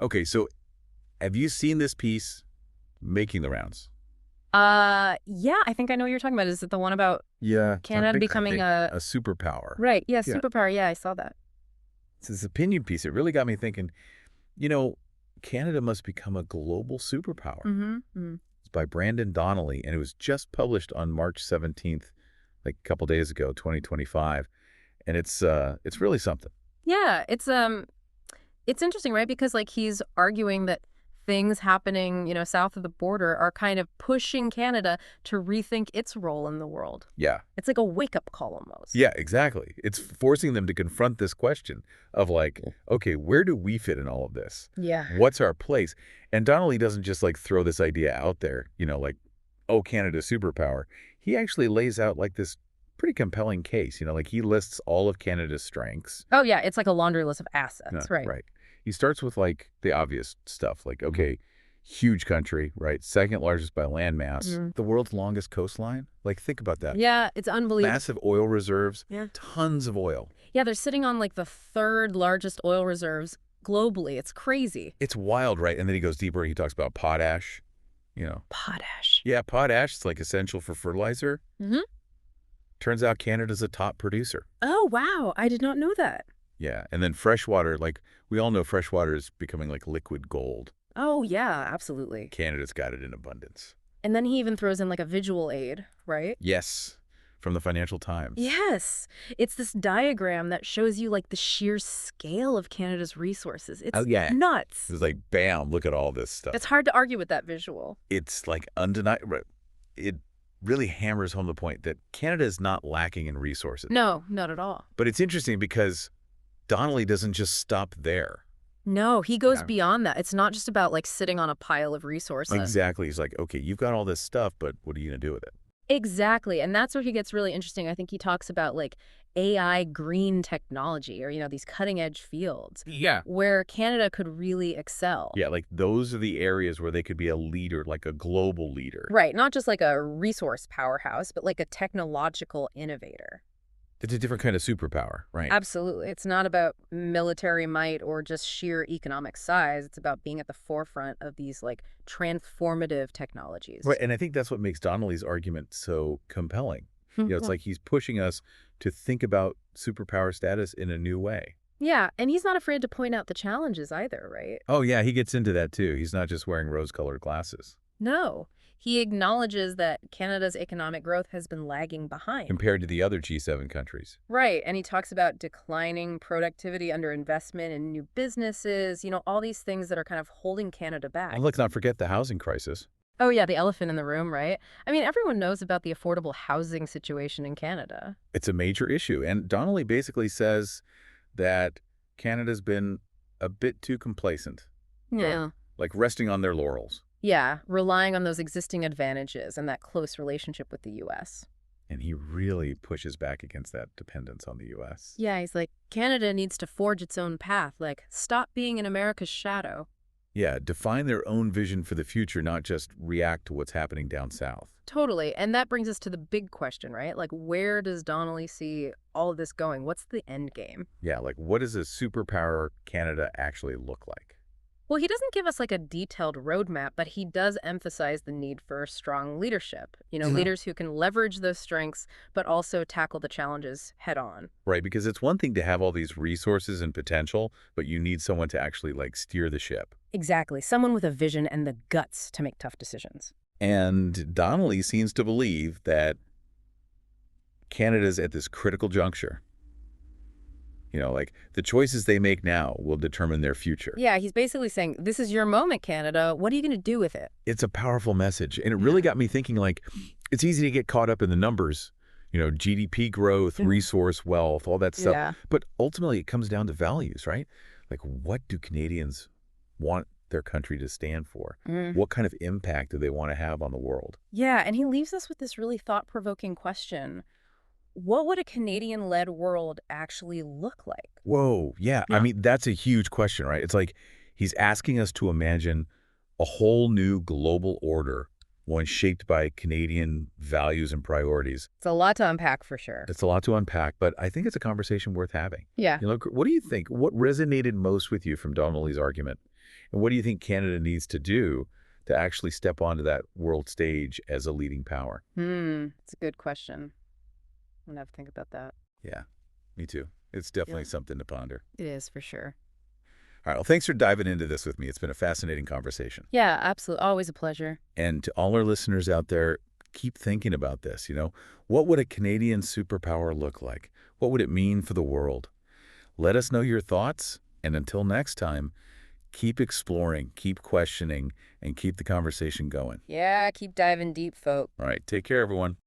Okay, so have you seen this piece making the rounds? Yeah, I think I know what you're talking about. Is it the one about Yeah, Canada becoming a... a superpower. Right, yeah, Yeah. superpower. Yeah, I saw that. It's this opinion piece. It really got me thinking, you know, Canada must become a global superpower. Mm-hmm. It's by Brandon Donnelly, and it was just published on March 17th, like a couple days ago, 2025. And it's really something. Yeah, it's interesting, right? Because like he's arguing that things happening, south of the border are kind of pushing Canada to rethink its role in the world. Yeah. It's like a wake-up call almost. Yeah, exactly. It's forcing them to confront this question of like, okay, where do we fit in all of this? Yeah. What's our place? And Donnelly doesn't just like throw this idea out there, like, oh, Canada's superpower. He actually lays out like this pretty compelling case, like he lists all of Canada's strengths. Oh, yeah, it's like a laundry list of assets, No, right? right. He starts with like the obvious stuff, like, okay, huge country, right? Second largest by land mass. The world's longest coastline. Like, think about that. Yeah, it's unbelievable. Massive oil reserves, Yeah. tons of oil. Yeah, they're sitting on like the third largest oil reserves globally. It's crazy. It's wild, right? And then he goes deeper. He talks about potash, Potash. Yeah, potash is like essential for fertilizer. Mm-hmm. Turns out Canada's a top producer. Oh, wow. I did not know that. Yeah, and then freshwater, like we all know freshwater is becoming like liquid gold. Oh, yeah, absolutely. Canada's got it in abundance. And then he even throws in like a visual aid, right? Yes, from the Financial Times. Yes. It's this diagram that shows you like the sheer scale of Canada's resources. It's nuts. It's like, bam, look at all this stuff. It's hard to argue with that visual. It's like undeniable. It really hammers home the point that Canada is not lacking in resources. No, not at all. But it's interesting because Donnelly doesn't just stop there. No, he goes beyond that. It's not just about like sitting on a pile of resources. Exactly. He's like, okay, you've got all this stuff, but what are you going to do with it? Exactly. And that's where he gets really interesting. I think he talks about like AI green technology or, these cutting edge fields. Yeah. Where Canada could really excel. Yeah, like those are the areas where they could be a leader, like a global leader. Right. Not just like a resource powerhouse, but like a technological innovator. It's a different kind of superpower, right? Absolutely. It's not about military might or just sheer economic size. It's about being at the forefront of these like transformative technologies. Right, and I think that's what makes Donnelly's argument so compelling. It's like he's pushing us to think about superpower status in a new way. Yeah, and he's not afraid to point out the challenges either, right? Oh, yeah, he gets into that too. He's not just wearing rose-colored glasses. No. He acknowledges that Canada's economic growth has been lagging behind. Compared to the other G7 countries. Right, and he talks about declining productivity under investment in new businesses, all these things that are kind of holding Canada back. And let's not forget the housing crisis. Oh, yeah, the elephant in the room, right? I mean, everyone knows about the affordable housing situation in Canada. It's a major issue, and Donnelly basically says that Canada's been a bit too complacent. Yeah. Like resting on their laurels. Yeah, relying on those existing advantages and that close relationship with the U.S. And he really pushes back against that dependence on the U.S. Yeah, he's like, Canada needs to forge its own path, like, stop being in America's shadow. Yeah, define their own vision for the future, not just react to what's happening down south. Totally, and that brings us to the big question, right? Like, where does Donnelly see all of this going? What's the end game? Yeah, like, what does a superpower Canada actually look like? Well, he doesn't give us like a detailed roadmap, but he does emphasize the need for strong leadership. Leaders who can leverage those strengths, but also tackle the challenges head on. Right, because it's one thing to have all these resources and potential, but you need someone to actually like steer the ship. Exactly. Someone with a vision and the guts to make tough decisions. And Donnelly seems to believe that Canada's at this critical juncture. Like the choices they make now will determine their future. Yeah, he's basically saying, this is your moment, Canada. What are you going to do with it? It's a powerful message. And it really got me thinking, like, it's easy to get caught up in the numbers, GDP growth, resource wealth, all that stuff. Yeah. But ultimately, it comes down to values, right? Like, what do Canadians want their country to stand for? What kind of impact do they want to have on the world? Yeah, and he leaves us with this really thought-provoking question. What would a Canadian-led world actually look like? Whoa, yeah. I mean, that's a huge question, right? It's like he's asking us to imagine a whole new global order, one shaped by Canadian values and priorities. It's a lot to unpack for sure. It's a lot to unpack, but I think it's a conversation worth having. Yeah. What do you think? What resonated most with you from Donnelly's argument? And what do you think Canada needs to do to actually step onto that world stage as a leading power? It's a good question. I'm gonna have to think about that. Yeah, me too. It's definitely Yeah. something to ponder. It is for sure. All right, well, thanks for diving into this with me. It's been a fascinating conversation. Yeah, absolutely. Always a pleasure. And to all our listeners out there, keep thinking about this, What would a Canadian superpower look like? What would it mean for the world? Let us know your thoughts, and until next time, keep exploring, keep questioning, and keep the conversation going. Yeah, keep diving deep, folk. All right, take care, everyone.